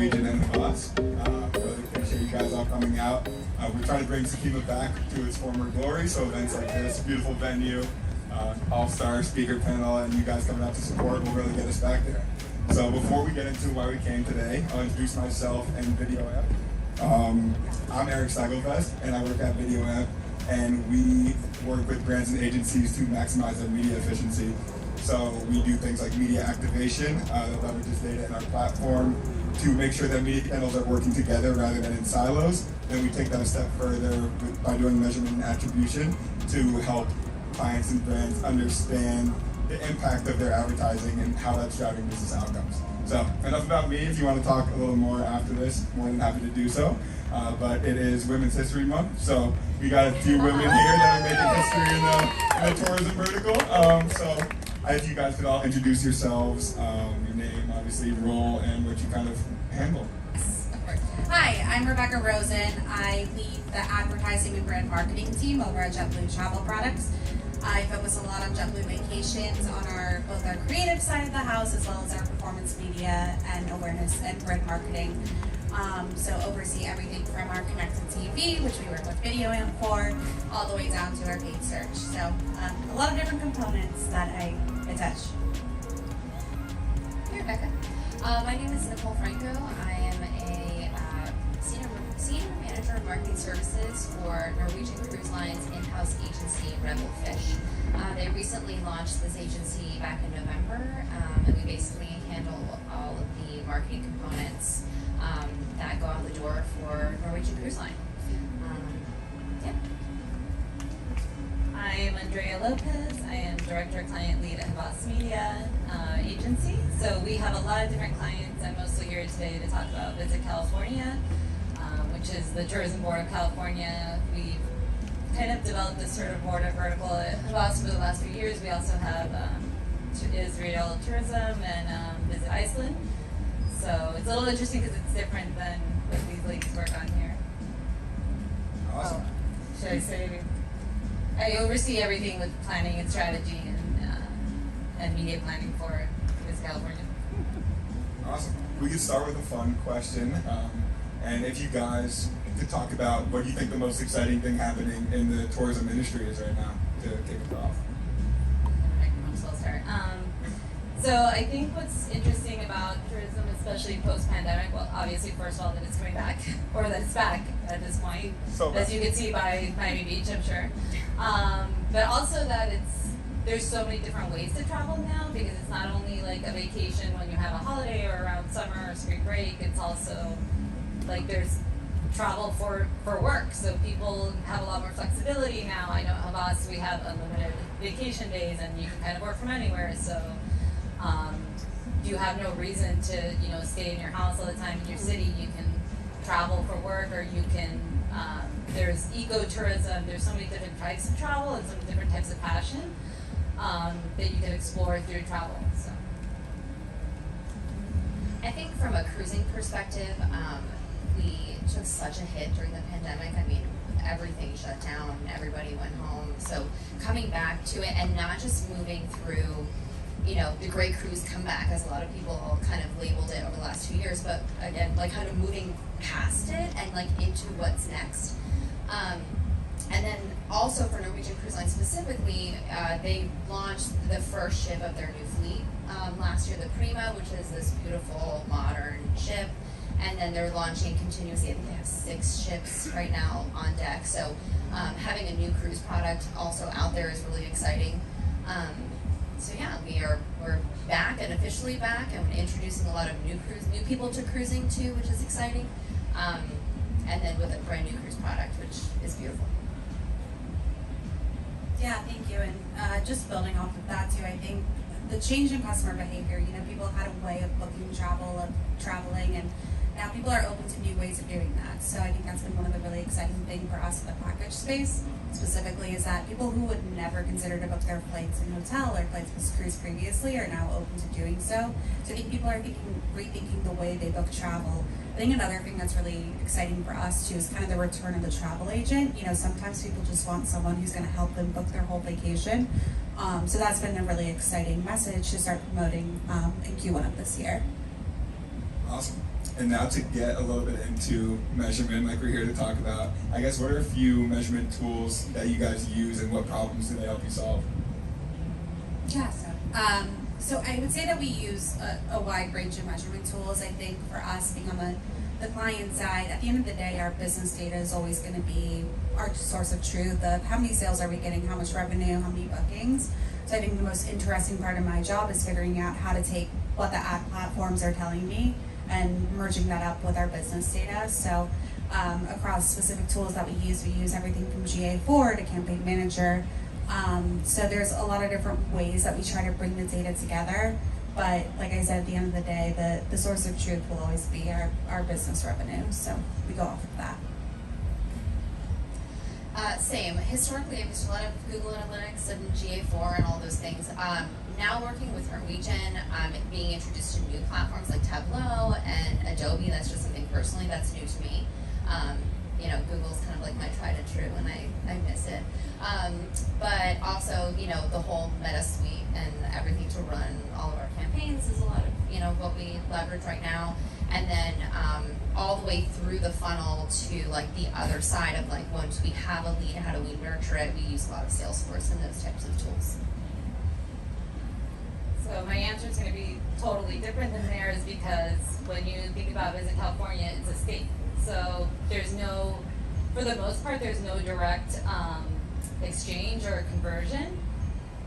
Norwegian and Havas. Really appreciate you guys all coming out. We're trying to bring Sakima back to its former glory, so events like this, beautiful venue, all-star speaker panel, and you guys coming out to support will really get us back there. So before we get into why we came today, I'll introduce myself and VideoAmp. I'm Eric Seigelfest, and I work at VideoAmp, and we work with brands and agencies to maximize their media efficiency. So we do things like media activation that leverages data in our platform to make sure that media channels are working together rather than in silos. Then we take that a step further by doing measurement and attribution to help clients and brands understand the impact of their advertising and how that's driving business outcomes. So enough about me. If you want to talk a little more after this, more than happy to do so. But it is Women's History Month, so we got a few women here that are making history in the tourism vertical. So if you guys could all introduce yourselves, your name, obviously, role, and what you kind of handle. Hi, I'm Rebecca Rosen. I lead the advertising and brand marketing team over at JetBlue Travel Products. I focus a lot on JetBlue Vacations on both our creative side of the house as well as our performance media and awareness and brand marketing. So oversee everything from our connected TV, which we work with VideoAmp for, all the way down to our paid search. So a lot of different components that I touch. Hey Rebecca. My name is Nicole Franco. I am a senior manager of marketing services for Norwegian Cruise Line's in-house agency, Rebel Fish. They recently launched this agency back in November, and we basically handle all of the marketing components that go out the door for Norwegian Cruise Line. Yeah. I am Andrea Lopez. I am Director Client Lead at Havas Media Agency. So we have a lot of different clients. I'm mostly here today to talk about Visit California, which is the Tourism Board of California. We've kind of developed this sort of board of vertical at Havas for the last few years. We also have Israel Tourism and Visit Iceland. So it's a little interesting because it's different than what these ladies work on here. Awesome. Should I say? I oversee everything with planning and strategy and media planning for Visit California. Awesome. We could start with a fun question. And if you guys could talk about what you think the most exciting thing happening in the tourism industry is right now to kick it off. So I think what's interesting about tourism, especially post-pandemic, well, obviously, first of all, that it's coming back, or that it's back at this point, as you can see by Miami Beach, I'm sure. But also that there's so many different ways to travel now, because it's not only like a vacation when you have a holiday or around summer or spring break, it's also like there's travel for work. So people have a lot more flexibility now. I know at Havas we have unlimited vacation days and you can kind of work from anywhere. So you have no reason to stay in your house all the time in your city. You can travel for work, or you can there's ecotourism. There's so many different types of travel and so many different types of passion that you can explore through travel. So I think from a cruising perspective, we took such a hit during the pandemic. I mean, everything shut down, everybody went home. So coming back to it and not just moving through, the Great Cruise Comeback, as a lot of people kind of labeled it over the last 2 years, but again, like kind of moving past it and like into what's next. And then also for Norwegian Cruise Line specifically, they launched the first ship of their new fleet last year, the Prima, which is this beautiful modern ship. And then they're launching continuously. I think they have 6 ships right now on deck. So having a new cruise product also out there is really exciting. So yeah, we're back and officially back, and we're introducing a lot of new people to cruising too, which is exciting. And then with a brand new cruise product, which is beautiful. Yeah, thank you. And just building off of that too, I think the change in customer behavior, people had a way of booking traveling, and now people are open to new ways of doing that. So I think that's been one of the really exciting things for us in the package space, specifically, is that people who would never consider to book their flights in hotel or flights with cruise previously are now open to doing so. So I think people are rethinking the way they book travel. I think another thing that's really exciting for us too is kind of the return of the travel agent. Sometimes people just want someone who's going to help them book their whole vacation. So that's been a really exciting message to start promoting in Q1 of this year. Awesome. And now to get a little bit into measurement, like we're here to talk about, I guess what are a few measurement tools that you guys use and what problems do they help you solve? Yeah, so I would say that we use a wide range of measurement tools. I think for us, being on the client side, at the end of the day, our business data is always going to be our source of truth of how many sales are we getting, how much revenue, how many bookings. So I think the most interesting part of my job is figuring out how to take what the ad platforms are telling me and merging that up with our business data. So across specific tools that we use everything from GA4 to Campaign Manager. So there's a lot of different ways that we try to bring the data together. But like I said, at the end of the day, the source of truth will always be our business revenue. So we go off of that. Same. Historically, I've used a lot of Google Analytics and GA4 and all those things. Now working with Norwegian, being introduced to new platforms like Tableau and Adobe, that's just something personally that's new to me. Google's kind of like my tried and true, and I miss it. But also, the whole Meta suite and everything to run all of our campaigns is a lot of, what we leverage right now. And then all the way through the funnel to like the other side of like once we have a lead, how do we nurture it? We use a lot of Salesforce and those types of tools. So my answer is going to be totally different than theirs because when you think about Visit California, it's a state. So for the most part, there's no direct exchange or conversion.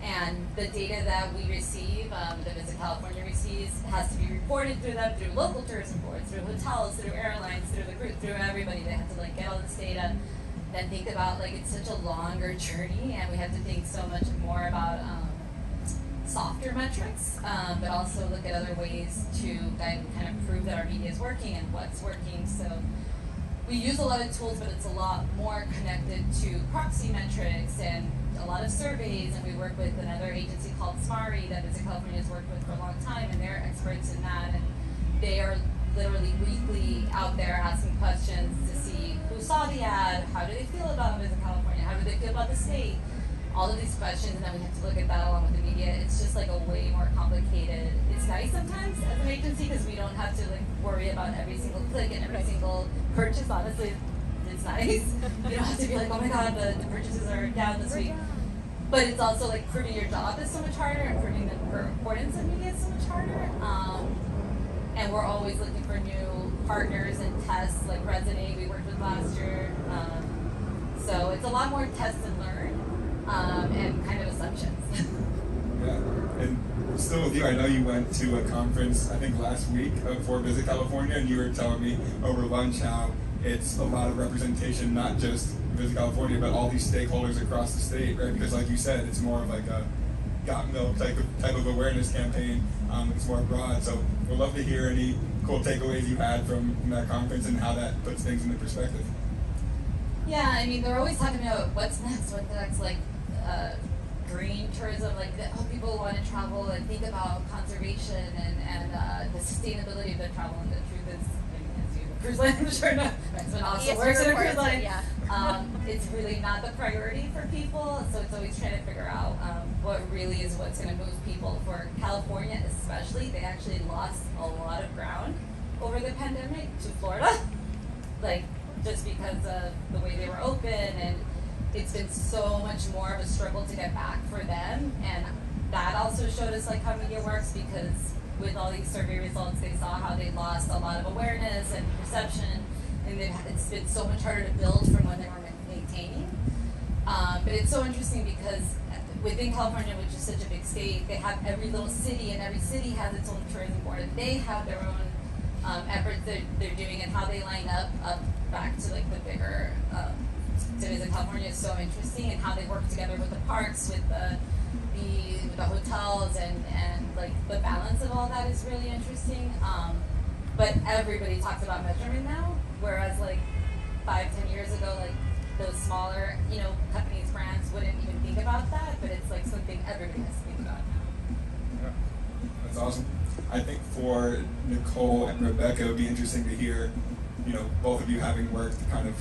And the data that we receive, that Visit California receives, has to be reported through them, through local tourism boards, through hotels, through airlines, through the group, through everybody. They have to like get all this data, then think about like it's such a longer journey, and we have to think so much more about softer metrics, but also look at other ways to kind of prove that our media is working and what's working. So we use a lot of tools, but it's a lot more connected to proxy metrics and a lot of surveys, and we work with another agency called Smari that Visit California has worked with for a long time, and they're experts in that, and they are literally weekly out there asking questions to see who saw the ad, how do they feel about Visit California, how do they feel about the state, all of these questions, and then we have to look at that along with the media. It's just like a way more complicated. It's nice sometimes as an agency because we don't have to like worry about every single click and every single purchase. Honestly, it's nice. You don't have to be like, oh my god, the purchases are down this week. But it's also like proving your job is so much harder, and proving the importance of media is so much harder. And we're always looking for new partners and tests, like Resonate we worked with last year. So it's a lot more test and learn. And kind of assumptions. Yeah, and still with you, I know you went to a conference, I think last week for Visit California, and you were telling me over lunch how it's a lot of representation, not just Visit California, but all these stakeholders across the state, right? Because like you said, it's more of like a got milk type of awareness campaign. It's more broad, so we'd love to hear any cool takeaways you had from that conference and how that puts things into perspective. Yeah, I mean, they're always talking about what's next, like green tourism, like people want to travel and think about conservation and the sustainability of their travel. And the truth is, I mean, as you cruise line, I'm sure my husband also works in a cruise line. Yeah. It's really not the priority for people, so it's always trying to figure out what really is what's going to move people. For California especially, they actually lost a lot of ground over the pandemic to Florida, like just because of the way they were open, and it's been so much more of a struggle to get back for them. And that also showed us like how media works, because with all these survey results, they saw how they lost a lot of awareness and perception, and it's been so much harder to build from when they were maintaining. But it's so interesting because within California, which is such a big state, they have every little city, and every city has its own tourism board, and they have their own efforts they're doing, and how they line up back to like the bigger to Visit California is so interesting, and how they work together with the parks, with the hotels, and like the balance of all that is really interesting. But everybody talks about measurement now, whereas like 5-10 years ago, like those smaller, companies, brands wouldn't even think about that, but it's like something everybody has to think about now. Yeah, that's awesome. I think for Nicole and Rebecca, it would be interesting to hear, both of you having worked kind of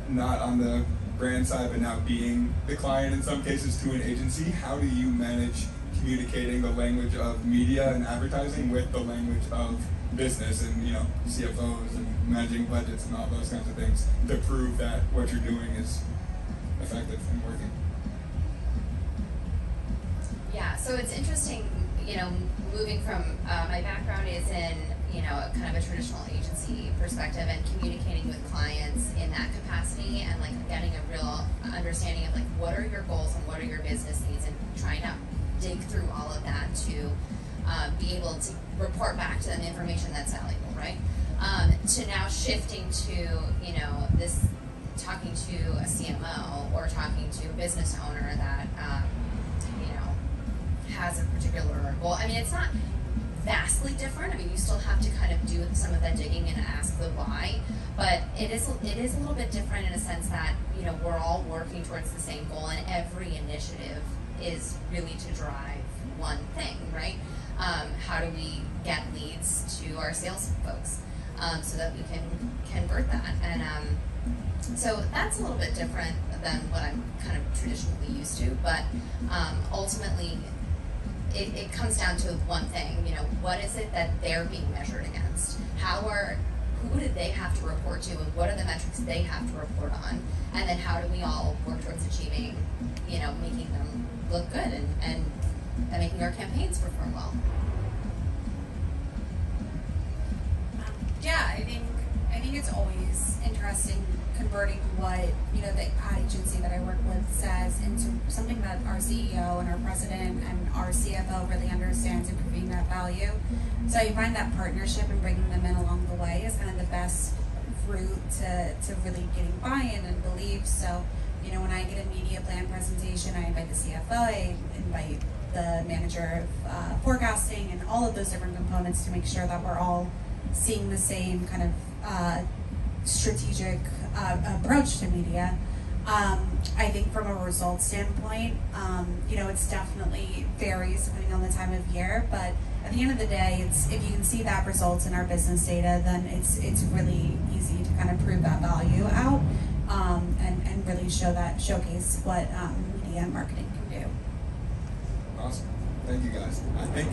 not on the brand side, but now being the client in some cases to an agency. How do you manage communicating the language of media and advertising with the language of business and, you know, CFOs and managing budgets and all those kinds of things to prove that what you're doing is effective and working. Yeah, so it's interesting, you know, moving from, my background is in, you know, kind of a traditional agency perspective and communicating with clients in that capacity and like getting a real understanding of like what are your goals and what are your business needs and trying to dig through all of that to be able to report back to them information that's valuable, right? To now shifting to, you know, this talking to a CMO or talking to a business owner that, you know, has a particular goal. I mean, it's not vastly different. I mean, you still have to kind of do some of that digging and ask the why, but it is a little bit different in a sense that, you know, we're all working towards the same goal and every initiative is really to drive one thing, right? How do we get leads to our sales folks so that we can convert that? And so that's a little bit different than what I'm kind of traditionally used to, but ultimately it comes down to one thing, you know, what is it that they're being measured against? Who do they have to report to and what are the metrics they have to report on? And then how do we all work towards achieving, you know, making them look good and making our campaigns perform well? Yeah, I think it's always interesting converting what, you know, the ad agency that I work with says into something that our CEO and our president and our CFO really understands and proving that value. So you find that partnership and bringing them in along the way is kind of the best route to really getting buy-in and belief. So, you know, when I get a media plan presentation, I invite the CFO, I invite the manager of forecasting and all of those different components to make sure that we're all seeing the same kind of strategic approach to media. I think from a results standpoint, you know, it's definitely varies depending on the time of year, but at the end of the day, it's if you can see that results in our business data, then it's really easy to kind of prove that value out and really showcase what media and marketing can do. Awesome. Thank you guys. I think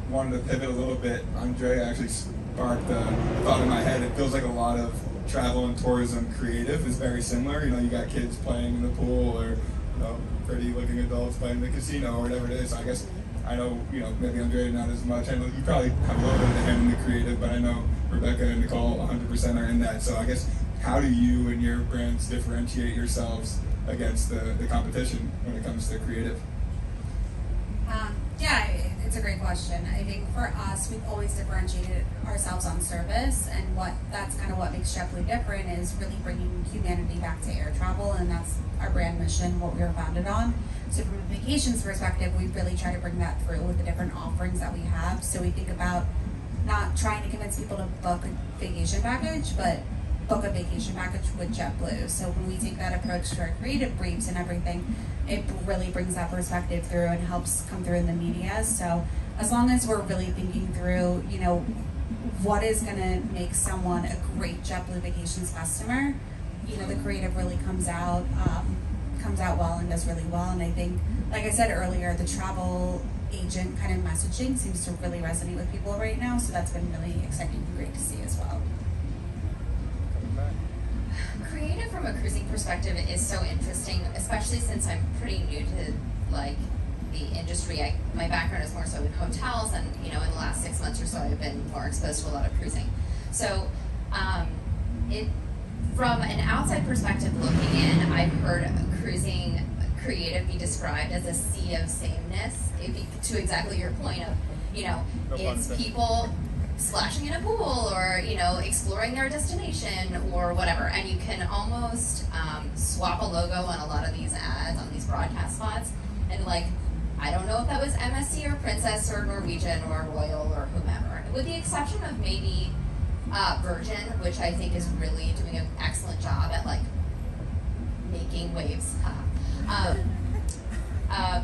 wanted to pivot a little bit. Andrea actually sparked a thought in my head. It feels like a lot of travel and tourism creative is very similar. You know, you got kids playing in the pool or, you know, pretty looking adults playing in the casino or whatever it is. So I guess I know, you know, maybe Andrea not as much. I know you probably have a little bit of the hand in the creative, but I know Rebecca and Nicole 100% are in that. So I guess how do you and your brands differentiate yourselves against the competition when it comes to creative? Yeah, it's a great question. I think for us, we've always differentiated ourselves on service, and that's kind of what makes JetBlue different is really bringing humanity back to air travel, and that's our brand mission, what we were founded on. So from a vacations perspective, we really try to bring that through with the different offerings that we have. So we think about not trying to convince people to book a vacation package, but book a vacation package with JetBlue. So when we take that approach to our creative briefs and everything, it really brings that perspective through and helps come through in the media. So as long as we're really thinking through, you know, what is going to make someone a great JetBlue Vacations customer, you know, the creative really comes out well and does really well. And I think, like I said earlier, the travel agent kind of messaging seems to really resonate with people right now. So that's been really exciting and great to see as well. Creative from a cruising perspective is so interesting, especially since I'm pretty new to like the industry. My background is more so in hotels, and you know, in the last 6 months or so, I've been more exposed to a lot of cruising. So, from an outside perspective looking in, I've heard cruising creative be described as a sea of sameness. To exactly your point of, you know, it's people splashing in a pool or, you know, exploring their destination or whatever, and you can almost swap a logo on a lot of these ads on these broadcast spots, and like, I don't know if that was MSC or Princess or Norwegian or Royal or whomever, with the exception of maybe Virgin, which I think is really doing an excellent job at like making waves.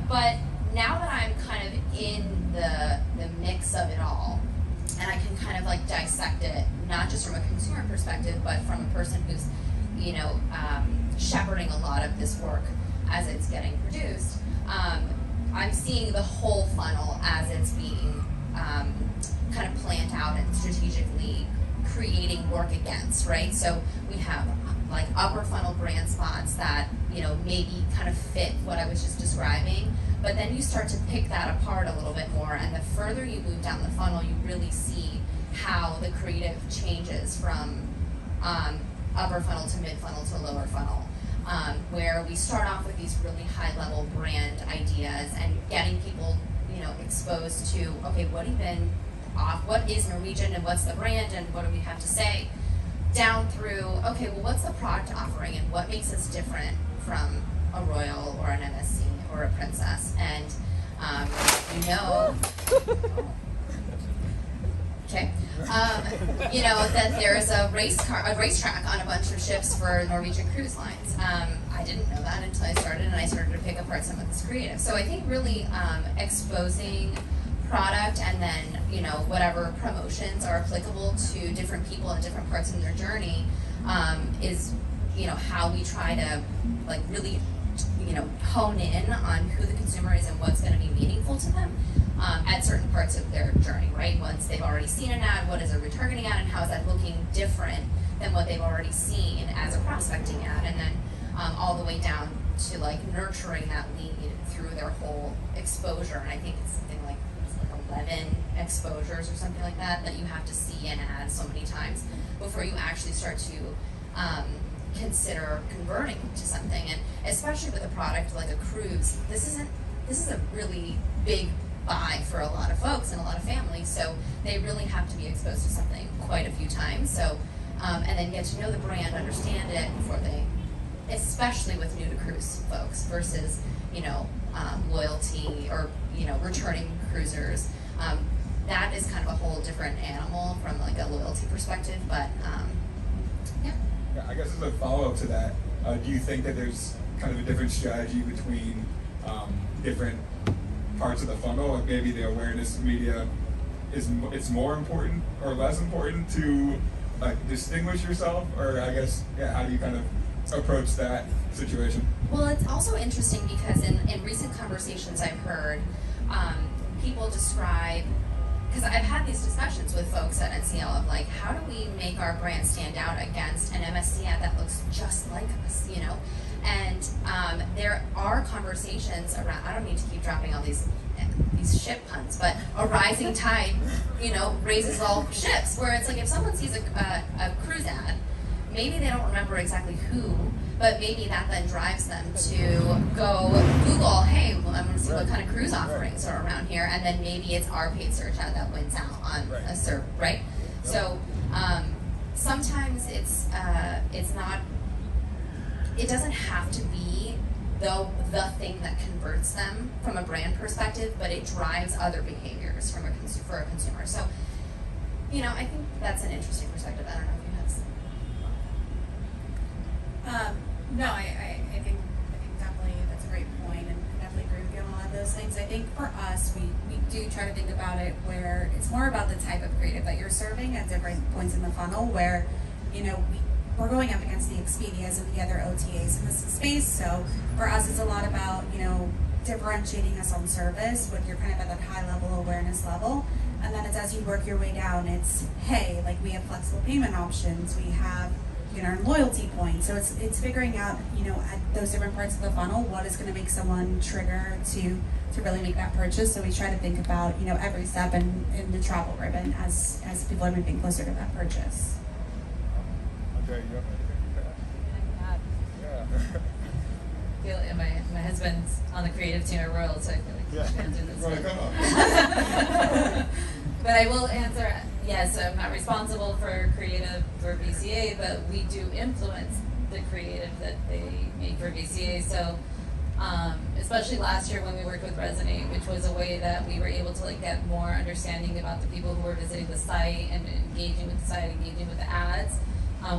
But now that I'm kind of in the mix of it all, and I can kind of like dissect it, not just from a consumer perspective, but from a person who's, you know, shepherding a lot of this work as it's getting produced. I'm seeing the whole funnel as it's being kind of planned out and strategically creating work against, right? So we have like upper funnel brand spots that, you know, maybe kind of fit what I was just describing, but then you start to pick that apart a little bit more, and the further you move down the funnel, you really see how the creative changes from upper funnel to mid funnel to lower funnel. Where we start off with these really high level brand ideas and getting people, you know, exposed to, okay, what is Norwegian and what's the brand and what do we have to say, down through, okay, well, what's the product offering and what makes us different from a Royal or an MSC or a Princess. And you know, okay, you know that there's a racetrack on a bunch of ships for Norwegian Cruise Lines. I didn't know that until I started, and I started to pick apart some of this creative. So I think really exposing product and then, you know, whatever promotions are applicable to different people in different parts of their journey is, you know, how we try to like really, you know, hone in on who the consumer is and what's going to be meaningful to them at certain parts of their journey, right? Once they've already seen an ad, what is a retargeting ad and how is that looking different than what they've already seen as a prospecting ad, and then all the way down to like nurturing that lead through their whole exposure. And I think it's something like 11 exposures or something like that that you have to see an ad so many times before you actually start to consider converting to something. And especially with a product like a cruise, this is a really big buy for a lot of folks and a lot of families, so they really have to be exposed to something quite a few times. So and then get to know the brand, understand it before they, especially with new to cruise folks versus, you know, loyalty or, you know, returning cruisers. That is kind of a whole different animal from like a loyalty perspective, but yeah. Yeah, I guess as a follow-up to that, do you think that there's kind of a different strategy between different parts of the funnel? Like maybe the awareness media it's more important or less important to like distinguish yourself, or I guess, yeah, how do you kind of approach that situation? Well, it's also interesting because in recent conversations I've heard people describe, because I've had these discussions with folks at NCL of like, how do we make our brand stand out against an MSC ad that looks just like us, you know? And there are conversations around, I don't need to keep dropping all these ship puns, but a rising tide, you know, raises all ships, where it's like if someone sees a cruise ad, maybe they don't remember exactly who, but maybe that then drives them to go Google, hey, well, I'm going to see what kind of cruise offerings are around here, and then maybe it's our paid search ad that wins out on a search, right? So sometimes it's not, it doesn't have to be the thing that converts them from a brand perspective, but it drives other behaviors for a consumer. So, you know, I think that's an interesting perspective. I don't know if you have some. No, I think definitely that's a great point, and I definitely agree with you on a lot of those things. I think for us, we do try to think about it where it's more about the type of creative that you're serving at different points in the funnel, where, you know, we're going up against the Expedias and the other OTAs in this space. So for us, it's a lot about, you know, differentiating us on service when you're kind of at that high level awareness level. And then it's as you work your way down, it's, hey, like we have flexible payment options, we have, you know, loyalty points. So it's figuring out, you know, at those different parts of the funnel, what is going to make someone trigger to really make that purchase. So we try to think about, you know, every step in the travel ribbon as people are moving closer to that purchase. Okay, you have anything to I feel like my husband's on the creative team at Royal, so I feel like he's going to do this. Roy, come on. But I will answer, yes, I'm not responsible for creative for VCA, but we do influence the creative that they make for VCA. So especially last year when we worked with Resonate, which was a way that we were able to like get more understanding about the people who were visiting the site and engaging with the site, engaging with the ads.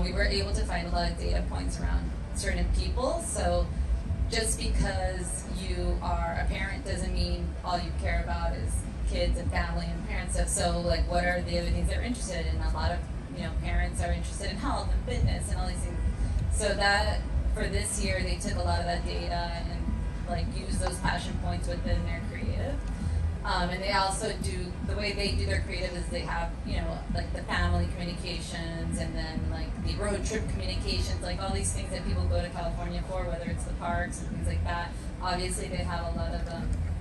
We were able to find a lot of data points around certain people. So just because you are a parent doesn't mean all you care about is kids and family and parent stuff. So like, what are the other things they're interested in? A lot of, you know, parents are interested in health and fitness and all these things. So that for this year, they took a lot of that data and like use those passion points within their creative. And they also do, the way they do their creative is they have, you know, like the family communications and then like the road trip communications, like all these things that people go to California for, whether it's the parks and things like that. Obviously they have a lot of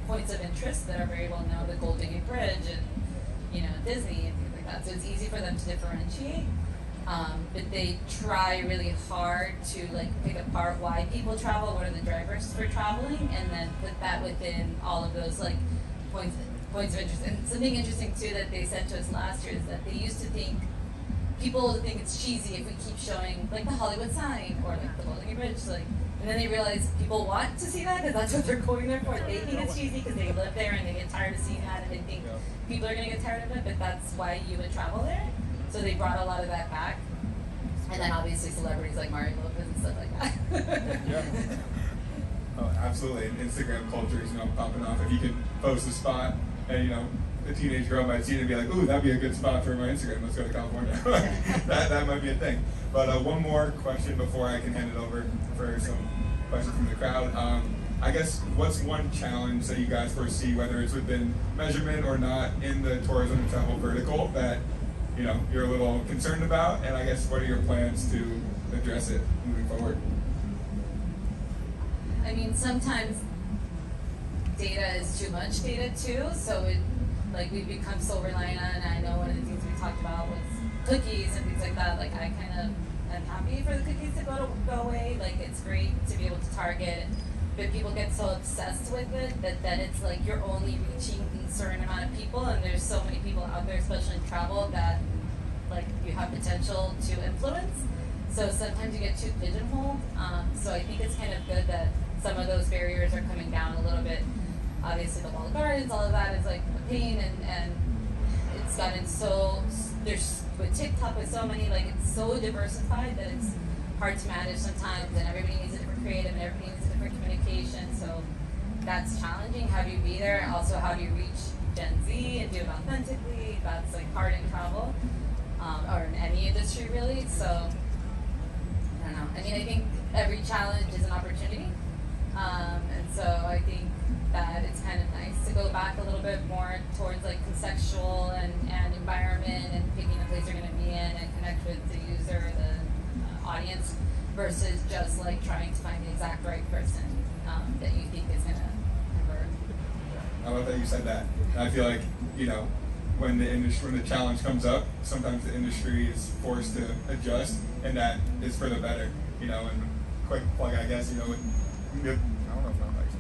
points of interest that are very well known, the Golden Gate Bridge and, you know, Disney and things like that. So it's easy for them to differentiate. But they try really hard to like pick apart why people travel, what are the drivers for traveling, and then put that within all of those like points of interest. And something interesting too that they said to us last year is that they used to think people would think it's cheesy if we keep showing like the Hollywood sign or like the Golden Gate Bridge, like, and then they realize people want to see that because that's what they're going there for. They think it's cheesy because they live there and they get tired of seeing that, and they think people are gonna get tired of it, but that's why you would travel there. So they brought a lot of that back, and then obviously celebrities like Mario Lopez and stuff like that. Yeah. Oh, absolutely. And Instagram culture is, you know, popping off. If you can post a spot and, you know, a teenage girl might see it and be like, ooh, that'd be a good spot for my Instagram. Let's go to California. that might be a thing. But one more question before I can hand it over for some questions from the crowd. I guess what's one challenge that you guys foresee, whether it's within measurement or not, in the tourism and travel vertical that, you know, you're a little concerned about? And I guess what are your plans to address it moving forward? I mean, sometimes data is too much data too, so it, like, we've become so reliant on, and I know one of the things we talked about was cookies and things like that. Like, I kind of am happy for the cookies to go away. Like, it's great to be able to target, but people get so obsessed with it that then it's like you're only reaching a certain amount of people, and there's so many people out there, especially in travel, that like you have potential to influence. So sometimes you get too pigeonholed. So I think it's kind of good that some of those barriers are coming down a little bit. Obviously the walled gardens, all of that is like a pain, and it's gotten so, there's, with TikTok, with so many, like it's so diversified that it's hard to manage sometimes, and everybody needs a different creative and everybody needs a different communication, so that's challenging. How do you be there? Also, how do you reach Gen Z and do it authentically? That's like hard in travel, or in any industry really, so I don't know. I mean, I think every challenge is an opportunity. And so I think that it's kind of nice to go back a little bit more towards like contextual and environment and picking the place you're going to be in and connect with the user, the audience, versus just like trying to find the exact right person that you think is going to convert. I love that you said that. And I feel like, you know, when the challenge comes up, sometimes the industry is forced to adjust, and that is for the better. You know, and quick plug, I guess, you know, I don't know if I'm actually,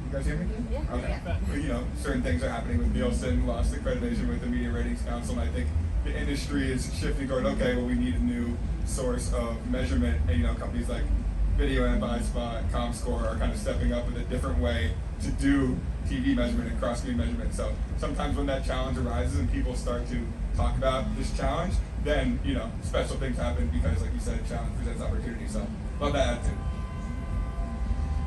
you guys hear me? Yeah. Okay. Yeah. But, you know, certain things are happening with Nielsen, lost accreditation with the Media Ratings Council, and I think the industry is shifting toward, okay, well, we need a new source of measurement, and, you know, companies like VideoAmp, iSpot, ComScore are kind of stepping up with a different way to do TV measurement and cross-screen measurement. So sometimes when that challenge arises and people start to talk about this challenge, then, you know, special things happen because, like you said, challenge presents opportunity. So love that attitude.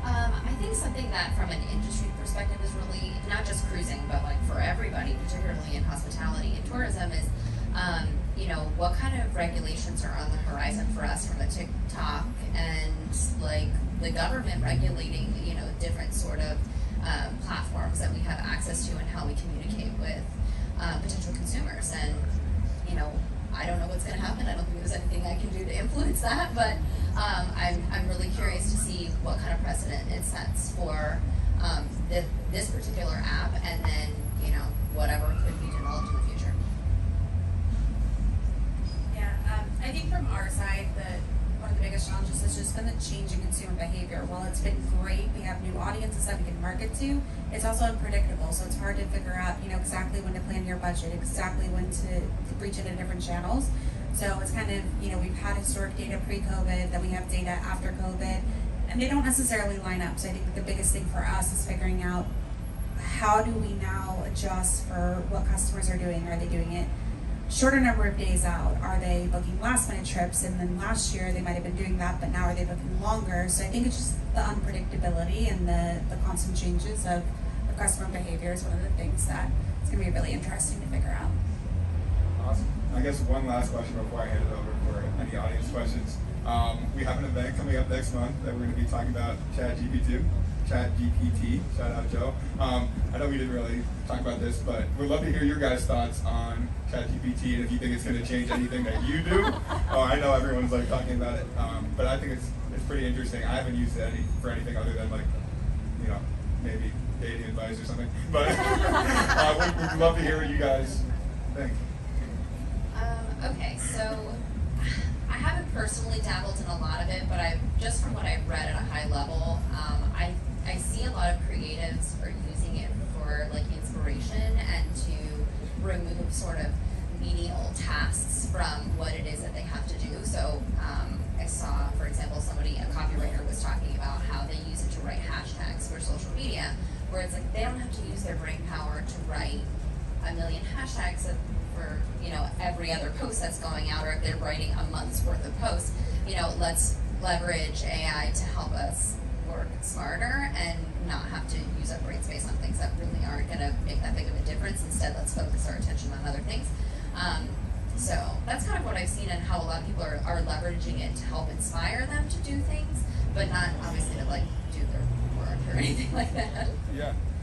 I think something that from an industry perspective is really not just cruising, but like for everybody, particularly in hospitality and tourism, is you know, what kind of regulations are on the horizon for us from a TikTok and like the government regulating, you know, different sort of platforms that we have access to and how we communicate with potential consumers. And, you know, I don't know what's going to happen. I don't think there's anything I can do to influence that, but I'm really curious to see what kind of precedent it sets for this particular app, and then, you know, whatever could be developed in the future. Yeah, I think from our side, one of the biggest challenges has just been the change in consumer behavior. While it's been great, we have new audiences that we can market to, it's also unpredictable. So it's hard to figure out, you know, exactly when to plan your budget, exactly when to reach it in different channels. So it's kind of, you know, we've had historic data pre-COVID, then we have data after COVID, and they don't necessarily line up. So I think the biggest thing for us is figuring out how do we now adjust for what customers are doing. Are they doing it shorter number of days out? Are they booking last minute trips? And then last year they might have been doing that, but now are they booking longer? So I think it's just the unpredictability and the constant changes of customer behavior is one of the things that it's going to be really interesting to figure out. Awesome. I guess one last question before I hand it over for any audience questions. We have an event coming up next month that we're going to be talking about ChatGPT. ChatGPT. Shout out, Joe. I know we didn't really talk about this, but we'd love to hear your guys' thoughts on ChatGPT and if you think it's going to change anything that you do. I know everyone's like talking about it, but I think it's pretty interesting. I haven't used it for anything other than like, you know, maybe dating advice or something. But we'd love to hear what you guys think. Okay, so I haven't personally dabbled in a lot of it, but just from what I've read at a high level, I see a lot of creatives are using it for like inspiration and to remove sort of menial tasks from what it is that they have to do. So I saw, for example, a copywriter was talking about how they use it to write hashtags for social media, where it's like they don't have to use their brain power to write a million hashtags for, you know, every other post that's going out, or if they're writing a month's worth of posts, you know, let's leverage AI to help us work smarter and not have to use up brain space on things that really aren't going to make that big of a difference. Instead, let's focus our attention on other things. So that's kind of what I've seen and how a lot of people are leveraging it to help inspire them to do things, but not obviously to like do their work or anything like that.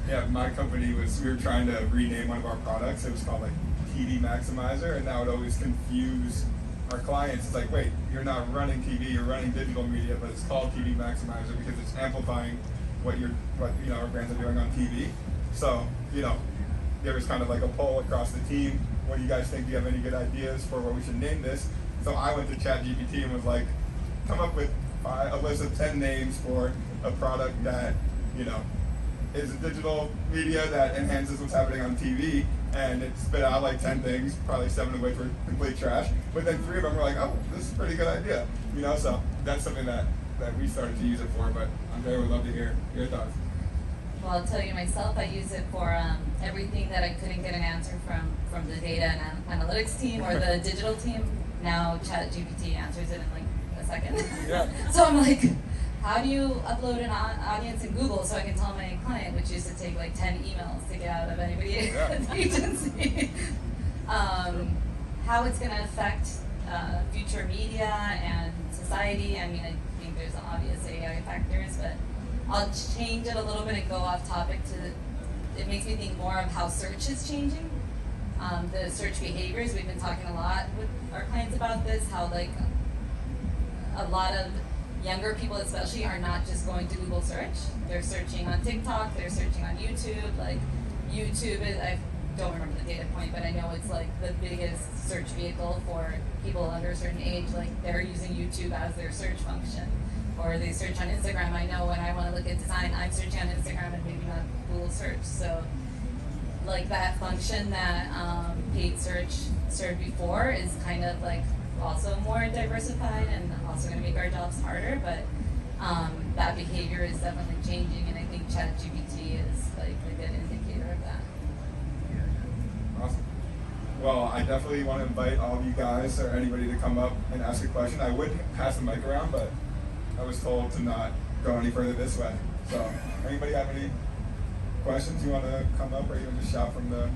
Yeah, my company we were trying to rename one of our products. It was called like TV Maximizer, and that would always confuse our clients. It's like, wait, you're not running TV, you're running digital media, but it's called TV Maximizer because it's amplifying what you know our brands are doing on TV. So, you know, there was kind of like a poll across the team. What do you guys think? Do you have any good ideas for what we should name this? So I went to ChatGPT and was like, come up with a list of 10 names for a product that, you know, is a digital media that enhances what's happening on TV, and it spit out like 10 things, probably 7 of which were complete trash, but then 3 of them were like, oh, this is a pretty good idea, you know, so that's something that we started to use it for, but Andrea would love to hear your thoughts. Well, I'll tell you myself, I use it for everything that I couldn't get an answer from the data and analytics team or the digital team. Now ChatGPT answers it in like a second. Yeah. So I'm like, how do you upload an audience in Google so I can tell my client, which used to take like 10 emails to get out of anybody at the agency, how it's going to affect future media and society. I mean, I think there's obvious AI factors, but I'll change it a little bit and go off topic it makes me think more of how search is changing. The search behaviors, we've been talking a lot with our clients about this, how like a lot of younger people especially are not just going to Google search. They're searching on TikTok, they're searching on YouTube. Like YouTube is, I don't remember the data point, but I know it's like the biggest search vehicle for people under a certain age. Like they're using YouTube as their search function. Or they search on Instagram. I know when I want to look at design, I'm searching on Instagram and maybe not Google search. So like that function that paid search served before is kind of like also more diversified and also going to make our jobs harder, but that behavior is definitely changing, and I think ChatGPT is like a good indicator of that. Awesome. Well, I definitely want to invite all of you guys or anybody to come up and ask a question. I would pass the mic around, but I was told to not go any further this way. So, anybody have any questions you want to come up, or even just shout from the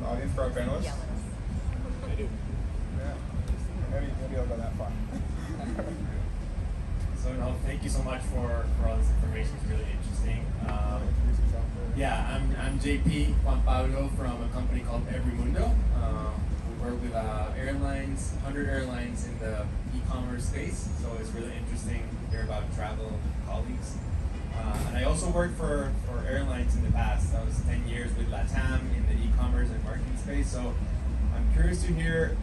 audience for our panelists? Yeah. I do. Yeah. Maybe I'll go that far. So no, thank you so much for all this information. It's really interesting. Introduce yourself. Yeah, I'm JP Juan Pablo from a company called Everymundo. We work with airlines, 100 airlines in the e-commerce space. So it's really interesting to hear about travel colleagues. And I also worked for airlines in the past. I was 10 years with LATAM in the e-commerce and marketing space. So I'm curious to hear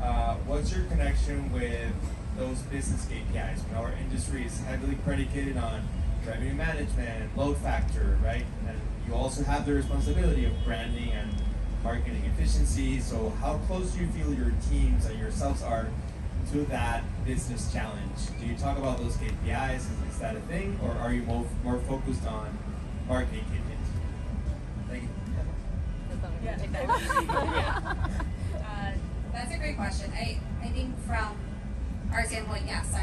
what's your connection with those business KPIs. When our industry is heavily predicated on revenue management, load factor, right? And you also have the responsibility of branding and marketing efficiency. So how close do you feel your teams and yourselves are to that business challenge? Do you talk about those KPIs? Is that a thing? Or are you more focused on marketing KPIs? Thank you. That's a great question. I think from our standpoint, yes,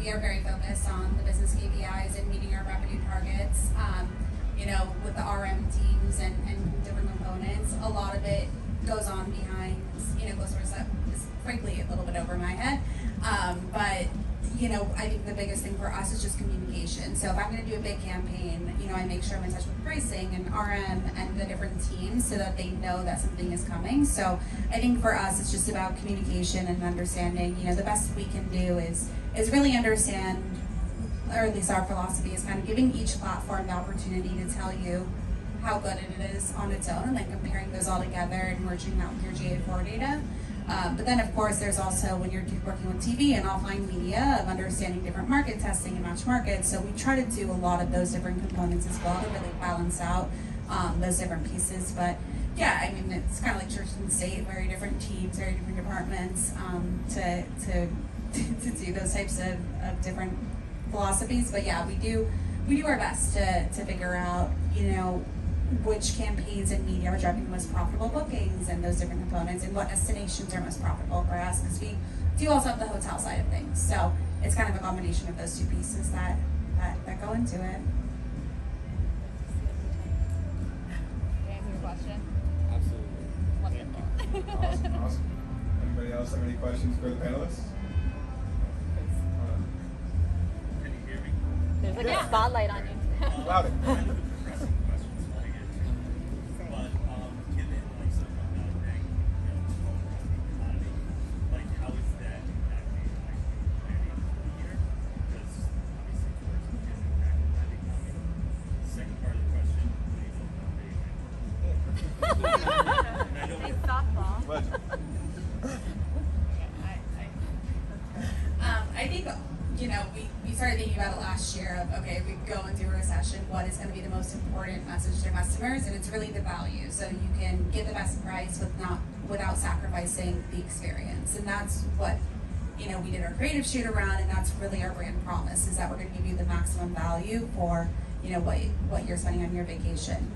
we are very focused on the business KPIs and meeting our revenue targets. You know, with the RM teams and different components, a lot of it goes on behind, you know, goes towards that is frankly a little bit over my head. But I think the biggest thing for us is just communication. So if I'm going to do a big campaign, I make sure I'm in touch with pricing and RM and the different teams so that they know that something is coming. So I think for us, it's just about communication and understanding. The best we can do is really understand, or at least our philosophy is kind of giving each platform the opportunity to tell you how good it is on its own, and then comparing those all together and merging that with your GA4 data. But then, of course, there's also, when you're working with TV and offline media, of understanding different market testing and match markets. So we try to do a lot of those different components as well to really balance out those different pieces. But yeah, I mean, it's kind of like church and state, very different teams, very different departments to do those types of different philosophies. But yeah, we do our best to figure out, which campaigns and media are driving the most profitable bookings and those different components, and what destinations are most profitable for us, because we do also have the hotel side of things. So it's kind of a combination of those two pieces that go into it. Answer your question? Absolutely. Awesome. Anybody else have any questions for the panelists? Can you hear me? There's like a spotlight on you. Louder. I think, we started thinking about it last year of, okay, if we go into a recession, what is going to be the most important message to customers? And it's really the value. So you can get the best price without sacrificing the experience. And that's what, we did our creative shoot around, and that's really our brand promise, is that we're going to give you the maximum value for, what you're spending on your vacation.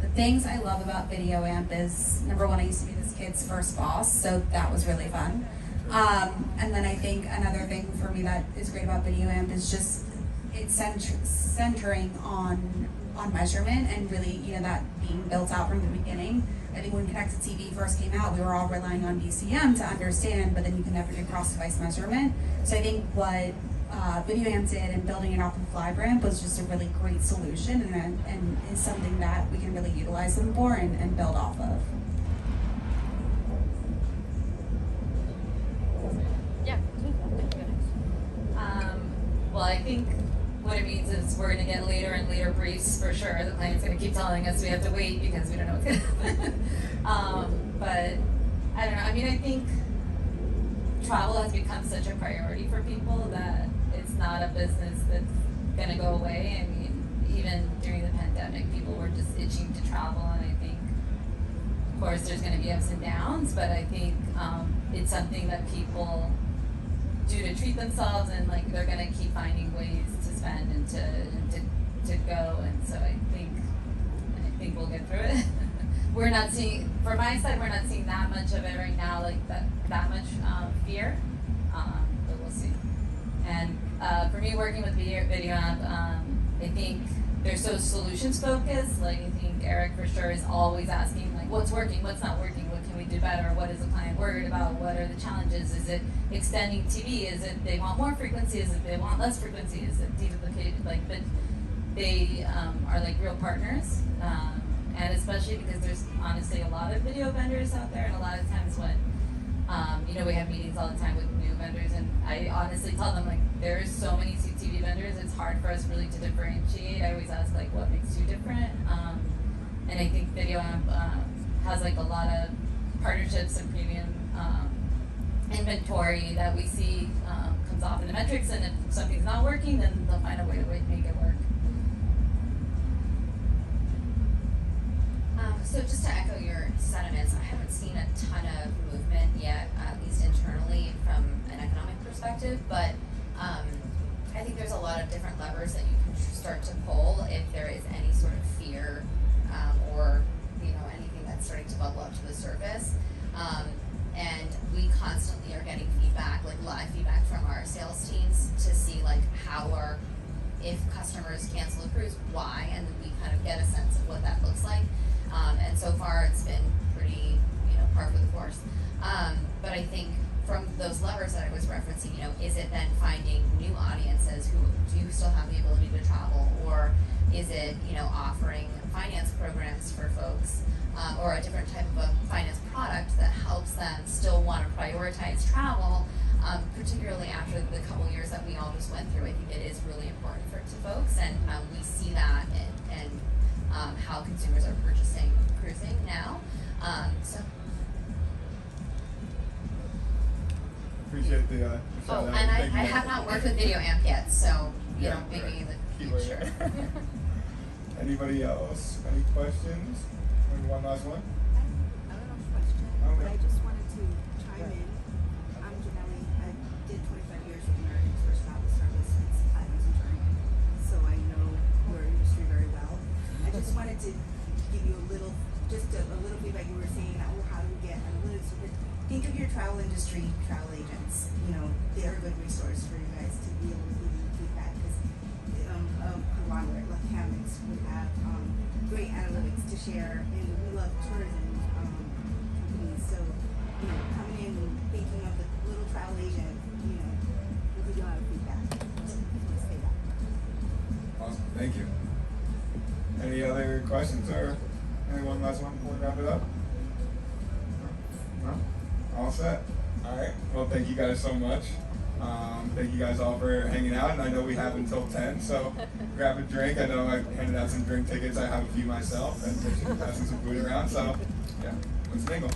The things I love about VideoAmp is, number one, I used to be this kid's first boss, so that was really fun. And then I think another thing for me that is great about VideoAmp is just it's centering on measurement, and really, that being built out from the beginning. I think when connected TV first came out, we were all relying on DCM to understand, but then you can never do cross-device measurement. So I think what VideoAmp did in building it off of FlyBrand was just a really great solution, and is something that we can really utilize them for and build off of. Yeah. Well, I think what it means is we're going to get later and later briefs for sure. The client's going to keep telling us we have to wait because we don't know what's going to happen. But I don't know. I mean, I think travel has become such a priority for people that it's not a business that's going to go away. I mean, even during the pandemic, people were just itching to travel, and I think, of course, there's going to be ups and downs, but I think it's something that people do to treat themselves, and like they're going to keep finding ways to spend and to go, and so I think we'll get through it. We're not seeing, for my side, we're not seeing that much of it right now, like that much fear, but we'll see. And for me, working with VideoAmp, I think they're so solutions focused. Like, I think Eric for sure is always asking, like, what's working, what's not working, what can we do better, what is the client worried about, what are the challenges, is it extending TV, is it they want more frequency, is it they want less frequency, is it deduplicated, like, but they are like real partners, and especially because there's honestly a lot of video vendors out there, and a lot of times when we have meetings all the time with new vendors, and I honestly tell them, like, there's so many CTV vendors, it's hard for us really to differentiate. I always ask, like, what makes you different? And I think VideoAmp has like a lot of partnerships and premium inventory that we see comes off in the metrics, and if something's not working, then they'll find a way to make it work. So just to echo your sentiments, I haven't seen a ton of movement yet, at least internally from an economic perspective, but I think there's a lot of different levers that you can start to pull if there is any sort of fear or anything that's starting to bubble up to the surface. And we constantly are getting feedback, like live feedback from our sales teams to see like if customers cancel a cruise, why, and then we kind of get a sense of what that looks like. And so far it's been pretty, par for the course. But I think from those levers that I was referencing, is it then finding new audiences who do still have the ability to travel, or is it, offering finance programs for folks, or a different type of a finance product that helps them still want to prioritize travel, particularly after the couple years that we all just went through. I think it is really important to folks, and we see that in how consumers are purchasing cruising now. So. Appreciate the Oh, shout out. and I Thank you. have not worked with VideoAmp yet, so maybe right. in the Keyword. future. Anybody else? Any questions? Maybe one last one? I don't know question, Okay. but I just wanted to chime in. I'm Janelle. I did 25 years with American Express Travel Service and Platinum and Journey, so I know your industry very well. I just wanted to give you a little feedback. You were saying, how do we get analytics? Think of your travel industry, travel agents. They're a good resource for you guys to be able to give you feedback, because conglomerate like Havas would have great analytics to share, and we love tourism companies. So, coming in and thinking of the little travel agent, we'll give you a lot of feedback. So, I just want to say that. Awesome. Thank you. Any other questions or anyone last one before we wrap it up? No? All set? Alright. Well, thank you guys so much. Thank you guys all for hanging out, and I know we have until 10, so grab a drink. I know I handed out some drink tickets. I have a few myself, and passing some food around, so yeah, let's mingle.